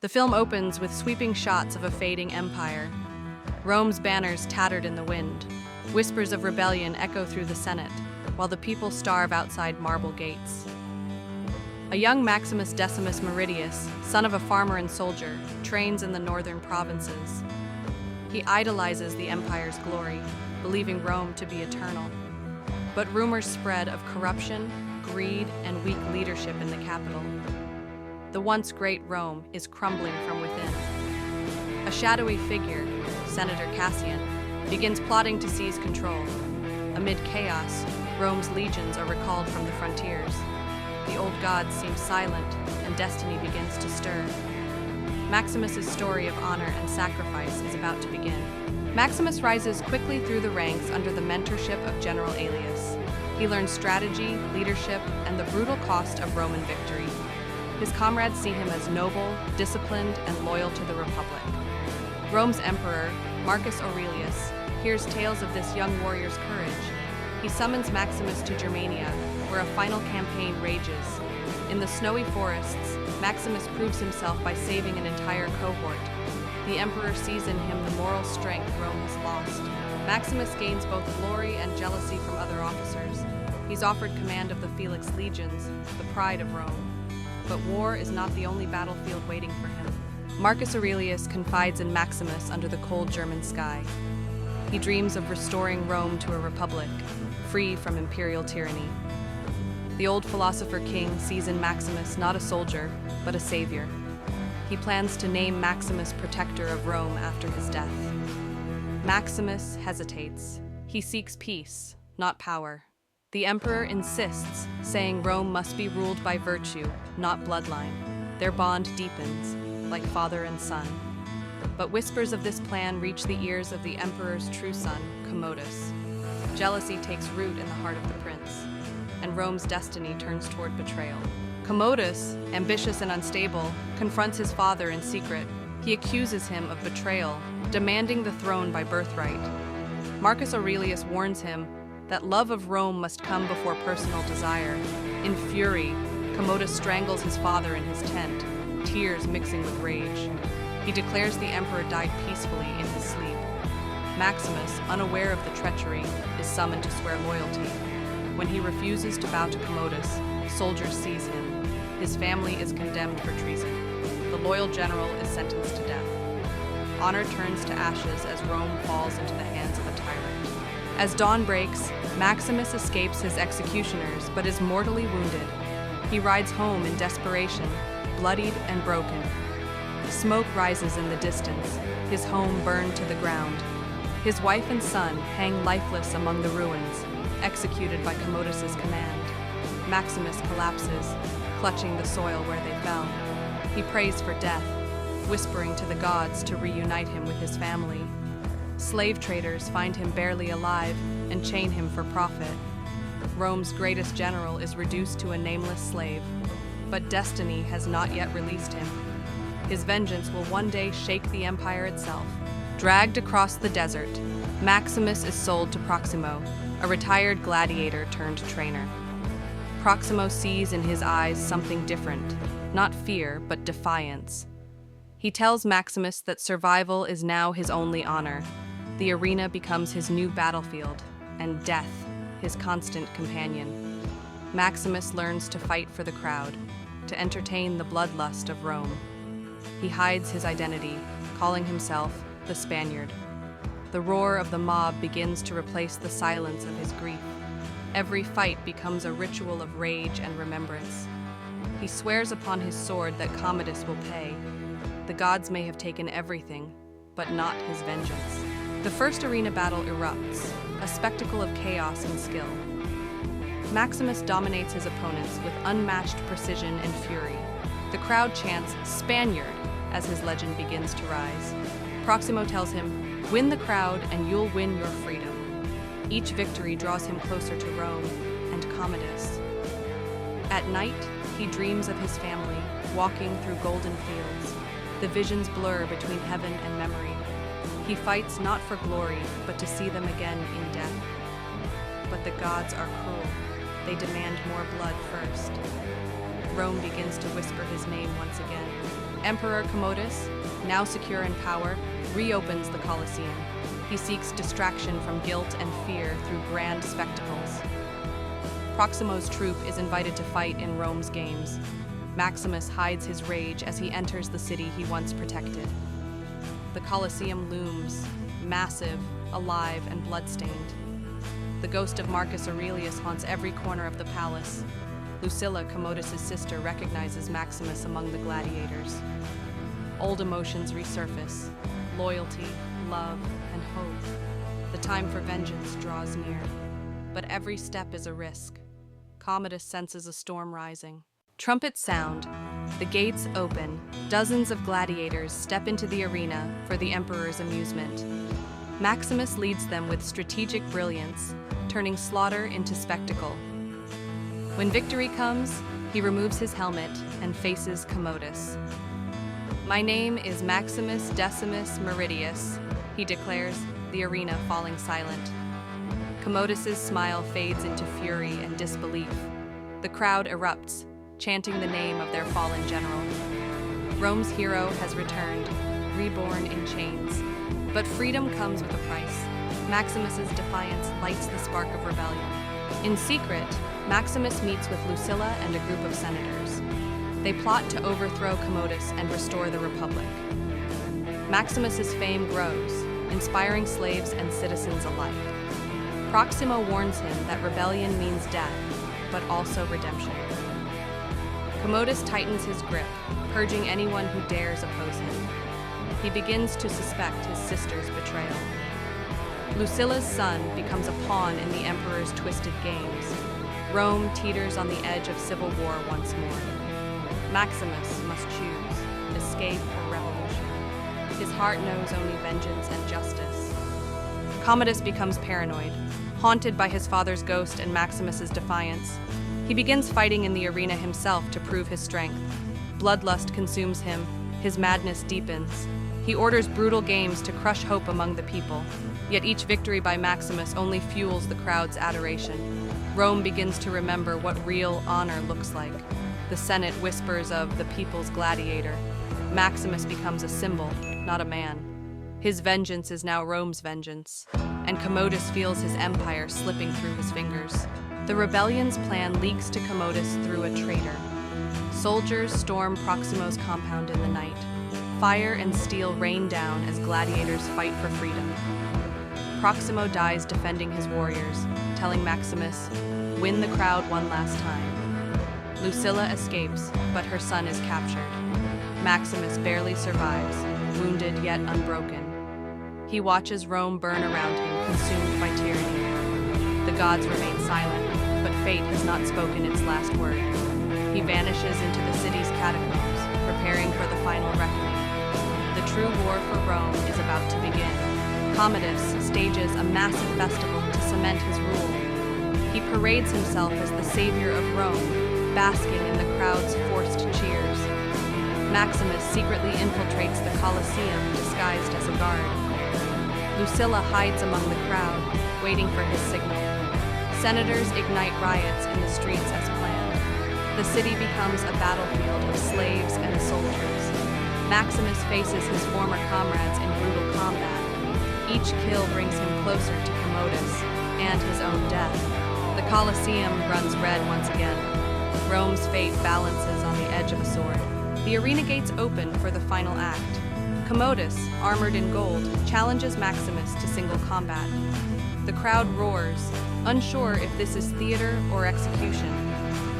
The film opens with sweeping shots of a fading empire. Rome's banners tattered in the wind. Whispers of rebellion echo through the Senate, while the people starve outside marble gates. A young Maximus Decimus Meridius, son of a farmer and soldier, trains in the northern provinces. He idolizes the empire's glory, believing Rome to be eternal. But rumors spread of corruption, greed, and weak leadership in the capital. The once great Rome is crumbling from within. A shadowy figure, Senator Cassian, begins plotting to seize control. Amid chaos, Rome's legions are recalled from the frontiers. The old gods seem silent, and destiny begins to stir. Maximus's story of honor and sacrifice is about to begin. Maximus rises quickly through the ranks under the mentorship of General Aelius. He learns strategy, leadership, and the brutal cost of Roman victory. His comrades see him as noble, disciplined, and loyal to the Republic. Rome's emperor, Marcus Aurelius, hears tales of this young warrior's courage. He summons Maximus to Germania, where a final campaign rages. In the snowy forests, Maximus proves himself by saving an entire cohort. The emperor sees in him the moral strength Rome has lost. Maximus gains both glory and jealousy from other officers. He's offered command of the Felix legions, the pride of Rome. But war is not the only battlefield waiting for him. Marcus Aurelius confides in Maximus under the cold German sky. He dreams of restoring Rome to a republic, free from imperial tyranny. The old philosopher king sees in Maximus not a soldier, but a savior. He plans to name Maximus protector of Rome after his death. Maximus hesitates. He seeks peace, not power. The emperor insists, saying Rome must be ruled by virtue, not bloodline. Their bond deepens, like father and son. But whispers of this plan reach the ears of the emperor's true son, Commodus. Jealousy takes root in the heart of the prince, and Rome's destiny turns toward betrayal. Commodus, ambitious and unstable, confronts his father in secret. He accuses him of betrayal, demanding the throne by birthright. Marcus Aurelius warns him that love of Rome must come before personal desire. In fury, Commodus strangles his father in his tent, tears mixing with rage. He declares the emperor died peacefully in his sleep. Maximus, unaware of the treachery, is summoned to swear loyalty. When he refuses to bow to Commodus, soldiers seize him. His family is condemned for treason. The loyal general is sentenced to death. Honor turns to ashes as Rome falls into the hands of a tyrant. As dawn breaks, Maximus escapes his executioners but is mortally wounded. He rides home in desperation, bloodied and broken. Smoke rises in the distance, his home burned to the ground. His wife and son hang lifeless among the ruins, executed by Commodus's command. Maximus collapses, clutching the soil where they fell. He prays for death, whispering to the gods to reunite him with his family. Slave traders find him barely alive and chain him for profit. Rome's greatest general is reduced to a nameless slave, but destiny has not yet released him. His vengeance will one day shake the empire itself. Dragged across the desert, Maximus is sold to Proximo, a retired gladiator turned trainer. Proximo sees in his eyes something different, not fear, but defiance. He tells Maximus that survival is now his only honor. The arena becomes his new battlefield, and death, his constant companion. Maximus learns to fight for the crowd, to entertain the bloodlust of Rome. He hides his identity, calling himself the Spaniard. The roar of the mob begins to replace the silence of his grief. Every fight becomes a ritual of rage and remembrance. He swears upon his sword that Commodus will pay. The gods may have taken everything, but not his vengeance. The first arena battle erupts, a spectacle of chaos and skill. Maximus dominates his opponents with unmatched precision and fury. The crowd chants "Spaniard" as his legend begins to rise. Proximo tells him, "Win the crowd and you'll win your freedom." Each victory draws him closer to Rome and Commodus. At night, he dreams of his family, walking through golden fields. The visions blur between heaven and memory. He fights not for glory, but to see them again in death. But the gods are cruel. They demand more blood first. Rome begins to whisper his name once again. Emperor Commodus, now secure in power, reopens the Colosseum. He seeks distraction from guilt and fear through grand spectacles. Proximo's troop is invited to fight in Rome's games. Maximus hides his rage as he enters the city he once protected. The Colosseum looms, massive, alive, and bloodstained. The ghost of Marcus Aurelius haunts every corner of the palace. Lucilla, Commodus' sister, recognizes Maximus among the gladiators. Old emotions resurface: loyalty, love, and hope. The time for vengeance draws near, but every step is a risk. Commodus senses a storm rising. Trumpets sound, the gates open, dozens of gladiators step into the arena for the emperor's amusement. Maximus leads them with strategic brilliance, turning slaughter into spectacle. When victory comes, he removes his helmet and faces Commodus. "My name is Maximus Decimus Meridius," he declares, the arena falling silent. Commodus' smile fades into fury and disbelief. The crowd erupts, chanting the name of their fallen general. Rome's hero has returned, reborn in chains. But freedom comes with a price. Maximus' defiance lights the spark of rebellion. In secret, Maximus meets with Lucilla and a group of senators. They plot to overthrow Commodus and restore the Republic. Maximus' fame grows, inspiring slaves and citizens alike. Proximo warns him that rebellion means death, but also redemption. Commodus tightens his grip, purging anyone who dares oppose him. He begins to suspect his sister's betrayal. Lucilla's son becomes a pawn in the emperor's twisted games. Rome teeters on the edge of civil war once more. Maximus must choose escape or revolution. His heart knows only vengeance and justice. Commodus becomes paranoid, haunted by his father's ghost and Maximus's defiance. He begins fighting in the arena himself to prove his strength. Bloodlust consumes him, his madness deepens. He orders brutal games to crush hope among the people. Yet each victory by Maximus only fuels the crowd's adoration. Rome begins to remember what real honor looks like. The Senate whispers of the people's gladiator. Maximus becomes a symbol, not a man. His vengeance is now Rome's vengeance, and Commodus feels his empire slipping through his fingers. The rebellion's plan leaks to Commodus through a traitor. Soldiers storm Proximo's compound in the night. Fire and steel rain down as gladiators fight for freedom. Proximo dies defending his warriors, telling Maximus, "Win the crowd one last time." Lucilla escapes, but her son is captured. Maximus barely survives, wounded yet unbroken. He watches Rome burn around him, consumed by tyranny. The gods remain silent, but fate has not spoken its last word. He vanishes into the city's catacombs, preparing for the final reckoning. The true war for Rome is about to begin. Commodus stages a massive festival to cement his rule. He parades himself as the savior of Rome, basking in the crowd's forced cheers. Maximus secretly infiltrates the Colosseum disguised as a guard. Lucilla hides among the crowd, waiting for his signal. Senators ignite riots in the streets as planned. The city becomes a battlefield of slaves and soldiers. Maximus faces his former comrades in brutal combat. Each kill brings him closer to Commodus and his own death. The Colosseum runs red once again. Rome's fate balances on the edge of a sword. The arena gates open for the final act. Commodus, armored in gold, challenges Maximus to single combat. The crowd roars, unsure if this is theater or execution.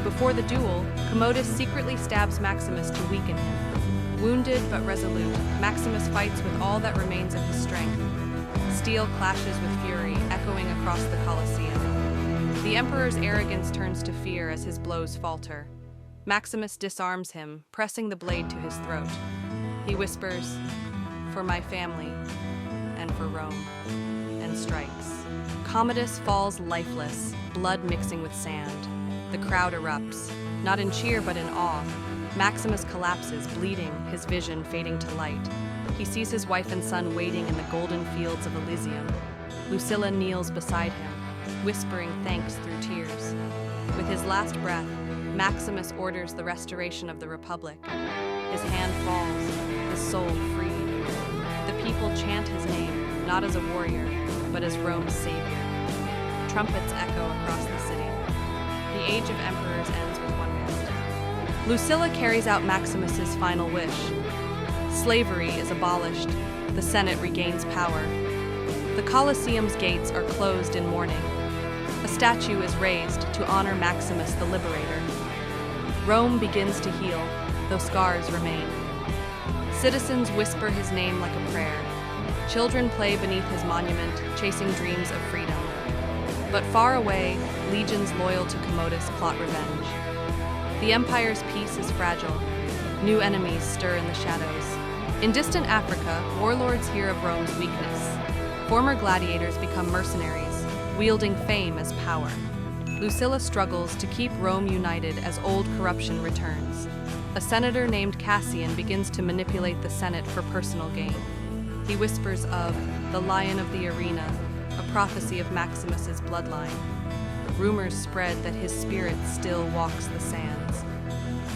Before the duel, Commodus secretly stabs Maximus to weaken him. Wounded but resolute, Maximus fights with all that remains of his strength. Steel clashes with fury, echoing across the Colosseum. The emperor's arrogance turns to fear as his blows falter. Maximus disarms him, pressing the blade to his throat. He whispers, "For my family, and for Rome," and strikes. Commodus falls lifeless, blood mixing with sand. The crowd erupts, not in cheer but in awe. Maximus collapses, bleeding, his vision fading to light. He sees his wife and son waiting in the golden fields of Elysium. Lucilla kneels beside him, whispering thanks through tears. With his last breath, Maximus orders the restoration of the Republic. His hand falls, his soul freed. The people chant his name, not as a warrior, but as Rome's savior. Trumpets echo across the city. The age of emperors ends with one man. Lucilla carries out Maximus's final wish. Slavery is abolished. The Senate regains power. The Colosseum's gates are closed in mourning. A statue is raised to honor Maximus the Liberator. Rome begins to heal, though scars remain. Citizens whisper his name like a prayer. Children play beneath his monument, chasing dreams of freedom. But far away, legions loyal to Commodus plot revenge. The empire's peace is fragile. New enemies stir in the shadows. In distant Africa, warlords hear of Rome's weakness. Former gladiators become mercenaries, wielding fame as power. Lucilla struggles to keep Rome united as old corruption returns. A senator named Cassian begins to manipulate the Senate for personal gain. He whispers of the Lion of the Arena, a prophecy of Maximus's bloodline. Rumors spread that his spirit still walks the sands.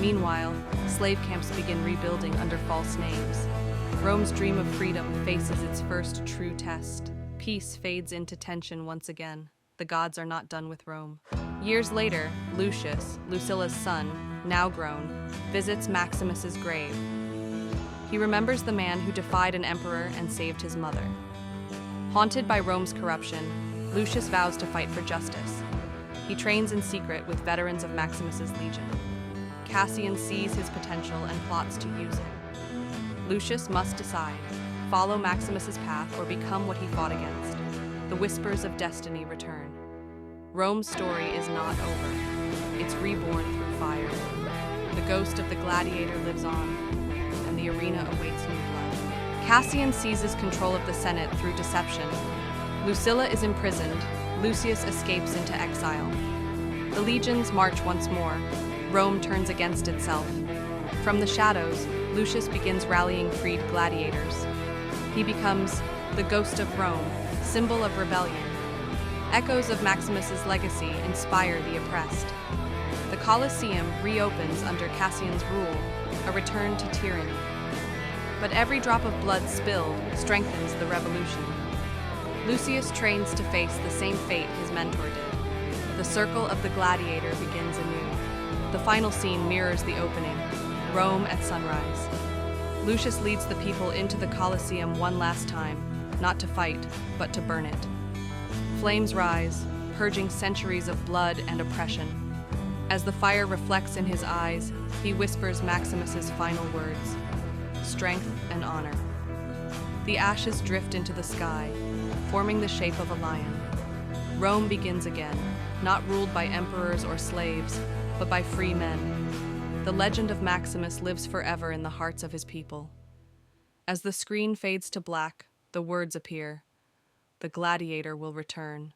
Meanwhile, slave camps begin rebuilding under false names. Rome's dream of freedom faces its first true test. Peace fades into tension once again. The gods are not done with Rome. Years later, Lucius, Lucilla's son, now grown, visits Maximus's grave. He remembers the man who defied an emperor and saved his mother. Haunted by Rome's corruption, Lucius vows to fight for justice. He trains in secret with veterans of Maximus's legion. Cassian sees his potential and plots to use it. Lucius must decide, follow Maximus's path or become what he fought against. The whispers of destiny return. Rome's story is not over. It's reborn through fire. The ghost of the gladiator lives on, and the arena awaits new blood. Cassian seizes control of the Senate through deception. Lucilla is imprisoned. Lucius escapes into exile. The legions march once more. Rome turns against itself. From the shadows, Lucius begins rallying freed gladiators. He becomes the ghost of Rome, symbol of rebellion. Echoes of Maximus's legacy inspire the oppressed. The Colosseum reopens under Cassian's rule, a return to tyranny. But every drop of blood spilled strengthens the revolution. Lucius trains to face the same fate his mentor did. The circle of the gladiator begins anew. The final scene mirrors the opening, Rome at sunrise. Lucius leads the people into the Colosseum one last time, not to fight, but to burn it. Flames rise, purging centuries of blood and oppression. As the fire reflects in his eyes, he whispers Maximus's final words, strength and honor. The ashes drift into the sky, forming the shape of a lion. Rome begins again, not ruled by emperors or slaves, but by free men. The legend of Maximus lives forever in the hearts of his people. As the screen fades to black, the words appear. The gladiator will return.